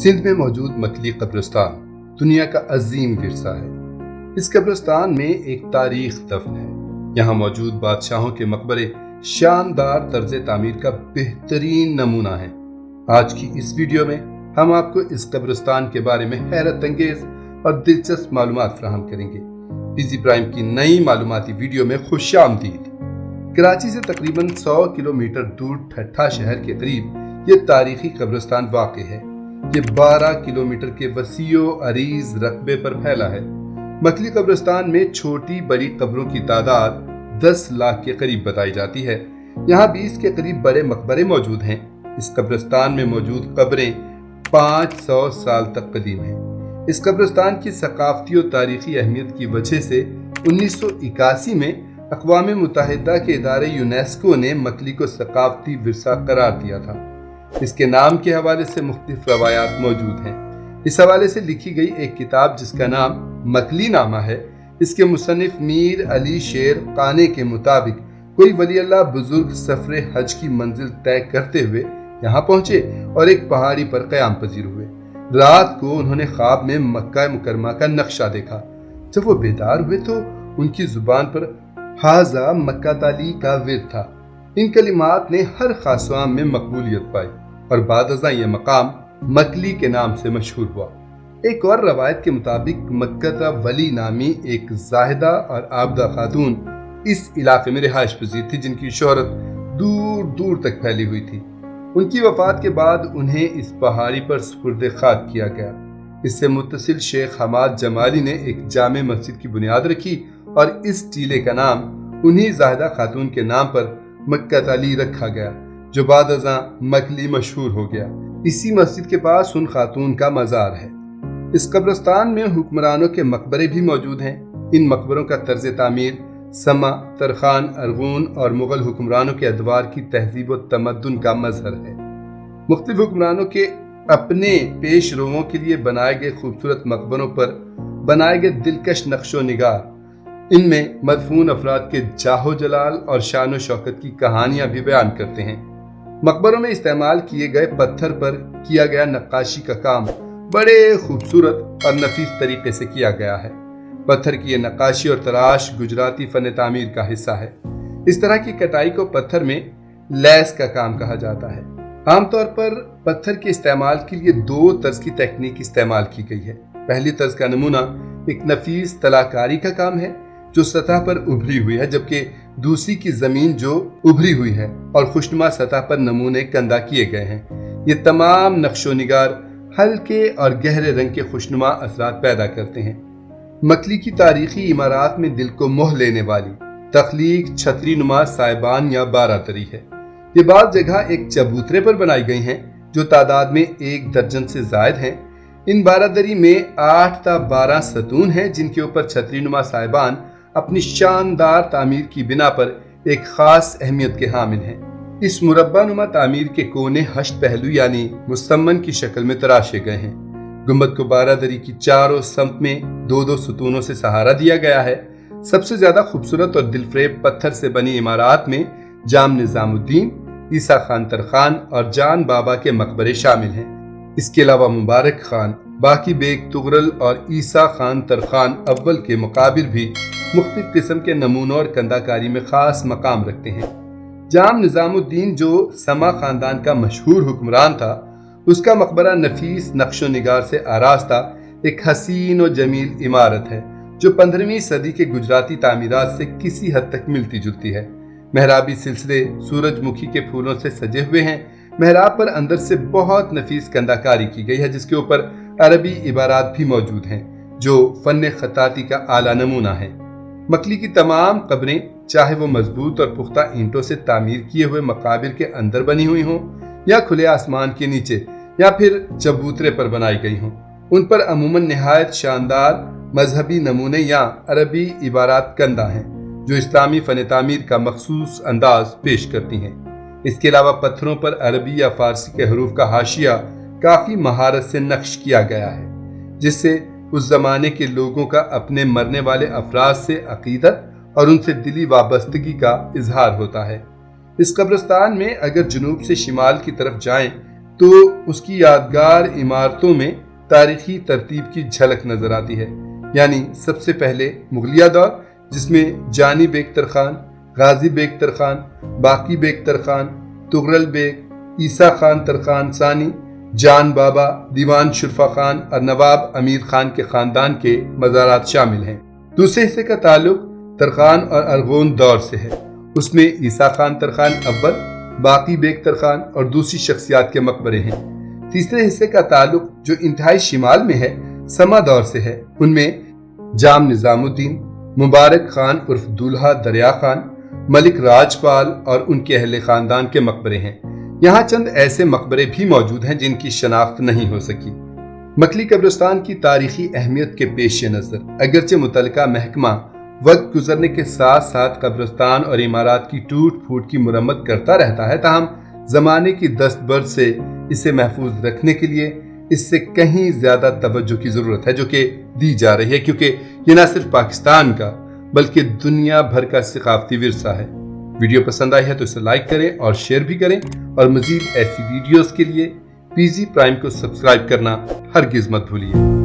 सिंध में मौजूद मकली कब्रिस्तान दुनिया का अजीम विरसा है। इस कब्रिस्तान में एक तारीख दफन है। यहाँ मौजूद बादशाहों के मकबरे शानदार तर्ज तामीर का बेहतरीन नमूना है। आज की इस वीडियो में हम आपको इस कब्रिस्तान के बारे में हैरत अंगेज और दिलचस्प मालूमात फराहम करेंगे। पीजी प्राइम की नई मालूमाती वीडियो में खुशामदीद। कराची से तकरीबन 100 किलोमीटर दूर ठट्ठा शहर के करीब ये तारीखी कब्रिस्तान वाक़ है। ये 12 किलोमीटर के वसीओ अरीज रकबे पर फैला है। मकली कब्रिस्तान में छोटी बड़ी कब्रों की तादाद 10 लाख के करीब बताई जाती है। यहाँ 20 के करीब बड़े मकबरे मौजूद हैं। इस कब्रिस्तान में मौजूद कब्रें 500 साल तक कदीम हैं। इस कब्रिस्तान की सकाफती और तारीखी अहमियत की वजह से 1981 में अक़वाम मुत्तहिदा के इदारे यूनेस्को ने मकली को सकाफती विरसा करार दिया था। इसके नाम के हवाले से मुख्तलिफ रवायात मौजूद हैं। इस हवाले से लिखी गई एक किताब जिसका नाम मकली नामा है, इसके मुसन्निफ मीर अली शेर काने के मुताबिक कोई वली अल्लाह बुजुर्ग सफरे हज की मंजिल तय करते हुए यहाँ पहुंचे और एक पहाड़ी पर क़याम पजीर हुए। रात को उन्होंने ख्वाब में मक्का मुकरमा का नक्शा देखा। जब वो बेदार हुए तो उनकी जुबान पर हाजा मक्का ताली का विर्द था। इन कलिमात ने हर खासवाम में मकबूलियत पाई और बाद अज़ां ये मकाम मकली के नाम से मशहूर हुआ। एक और रवायत के मुताबिक मक्का वली नामी एक जाहिदा और आबदा खातून इस इलाके में रिहाइश पजीर थी, जिनकी शोहरत दूर दूर तक फैली हुई थी। उनकी वफात के बाद उन्हें इस पहाड़ी पर सुपुर्द खाक किया गया। इससे मुत्तसिल शेख हमाद जमाली ने एक जामे मस्जिद की बुनियाद रखी और इस टीले का नाम उन्हीं जाहिदा खातून के नाम पर मक्का ताली रखा गया, जो बाद अज़ां मकली मशहूर हो गया। इसी मस्जिद के पास उन खातून का मज़ार है। इस कब्रिस्तान में हुक्मरानों के मकबरे भी मौजूद हैं। इन मकबरों का तर्ज तामीर समा, तरखान, अरगून और मुगल हुक्मरानों के अदवार की तहजीब व तमद्दुन का मजहर है। मुख्तलिफ हुक्मरानों के अपने पेश रोवों के लिए बनाए गए खूबसूरत मकबरों पर बनाए गए दिलकश नक्शो निगार, इनमें मदफून अफराद के जाहो जलाल और शान व शौकत की कहानियां भी बयान करते हैं। मकबरों में इस्तेमाल किए गए पत्थर पर किया गया नक्काशी का काम बड़े खूबसूरत और नफीस तरीके से किया गया है। पत्थर की ये नक्काशी और तराश गुजराती फन तामीर का हिस्सा है। इस तरह की कटाई को पत्थर में लैस का काम कहा जाता है। आमतौर पर पत्थर के इस्तेमाल के लिए 2 तर्ज की तकनीक इस्तेमाल की गई है। पहली तर्ज का नमूना एक नफीस तलाकारी का काम है जो सतह पर उभरी हुई है, जबकि दूसरी की जमीन जो उभरी हुई है और खुशनुमा सतह पर नमूने कंदा किए गए हैं। ये तमाम नक्शो निगार हल्के और गहरे रंग के खुशनुमा असरात पैदा करते हैं। मकली की तारीखी इमारत में दिल को मोह लेने वाली तख्लीक छतरी नुमा साइबान या बारादरी है। ये बाज़ जगह एक चबूतरे पर बनाई गई हैं जो तादाद में 1 दर्जन से जायद हैं। इन बारादरी में 8 ता 12 सतून हैं जिनके ऊपर छतरी नुमा साइबान अपनी शानदार तामीर की बिना पर एक खास अहमियत के हामिल हैं। इस मुरब्बा नुमा तामीर के कोने हश्त पहलू यानी मुसम्मन की शक्ल में तराशे गए हैं। गुंबद को बारादरी की चारों समत में 2-2 सतूनों से सहारा दिया गया है। सबसे ज्यादा खूबसूरत और दिलफरेब पत्थर से बनी इमारत में जाम निजामुद्दीन, ईसा खान तरखान और जान बाबा के मकबरे शामिल हैं। इसके अलावा मुबारक खान, बाकी बेग तुगरल और ईसा खान तरखान अव्वल के मकाबिर भी मुख्तलिफ किस्म के नमूनों और कंदाकारी में खास मकाम रखते हैं। जाम निजामुद्दीन जो समा खानदान का मशहूर हुक्मरान था, उसका मकबरा नफीस नक्शो निगार से आरास्ता एक हसीन और जमील इमारत है जो 15वीं सदी के गुजराती तामीरात से किसी हद तक मिलती जुलती है। मेहराबी सिलसिले सूरजमुखी के फूलों से सजे हुए हैं। मेहराब पर अंदर से बहुत नफीस कंदाकारी की गई है जिसके ऊपर अरबी इबारात भी मौजूद हैं जो फन खताती का आला नमूना है। मकली की तमाम कब्रें चाहे वो मजबूत और पुख्ता ईंटों से तामीर किए हुए मकाबिर के अंदर बनी हुई हों या खुले आसमान के नीचे या फिर चबूतरे पर बनाई गई हों, उन पर अमूमन निहायत शानदार मजहबी नमूने या अरबी इबारात कंदा हैं जो इस्लामी फन तामीर का मखसूस अंदाज पेश करती हैं। इसके अलावा पत्थरों पर अरबी या फारसी के हरूफ का हाशिया काफी महारत से नक्श किया गया है, जिससे उस जमाने के लोगों का अपने मरने वाले अफराद से अकीदत और उनसे दिली वाबस्तगी का इजहार होता है। इस कब्रिस्तान में अगर जुनूब से शिमाल की तरफ जाएं تو اس کی یادگار عمارتوں میں تاریخی ترتیب کی جھلک نظر آتی ہے۔ یعنی سب سے پہلے مغلیہ دور، جس میں جانی بیگ ترخان، غازی بیگ ترخان، باقی بیگ ترخان، تغرل بیگ، عیسیٰ خان ترخان ثانی، جان بابا، دیوان شرفا خان اور نواب امیر خان کے خاندان کے مزارات شامل ہیں۔ دوسرے حصے کا تعلق ترخان اور ارغون دور سے ہے۔ اس میں عیسیٰ خان ترخان اول، باقی بیگ ترخان اور دوسری شخصیات کے مقبرے ہیں۔ تیسرے حصے کا تعلق جو انتہائی شمال میں ہے سما دور سے ہے۔ ان میں جام نظام الدین، مبارک خان عرف دولہا دریا خان، ملک راجپال اور ان کے اہل خاندان کے مقبرے ہیں۔ یہاں چند ایسے مقبرے بھی موجود ہیں جن کی شناخت نہیں ہو سکی۔ مکھلی قبرستان کی تاریخی اہمیت کے پیش نظر اگرچہ متعلقہ محکمہ وقت گزرنے کے ساتھ ساتھ قبرستان اور عمارات کی ٹوٹ پھوٹ کی مرمت کرتا رہتا ہے، تاہم زمانے کی دست برد سے اسے محفوظ رکھنے کے لیے اس سے کہیں زیادہ توجہ کی ضرورت ہے جو کہ دی جا رہی ہے، کیونکہ یہ نہ صرف پاکستان کا بلکہ دنیا بھر کا ثقافتی ورثہ ہے۔ ویڈیو پسند آئی ہے تو اسے لائک کریں اور شیئر بھی کریں، اور مزید ایسی ویڈیوز کے لیے PG پرائم کو سبسکرائب کرنا ہرگز مت بھولیے۔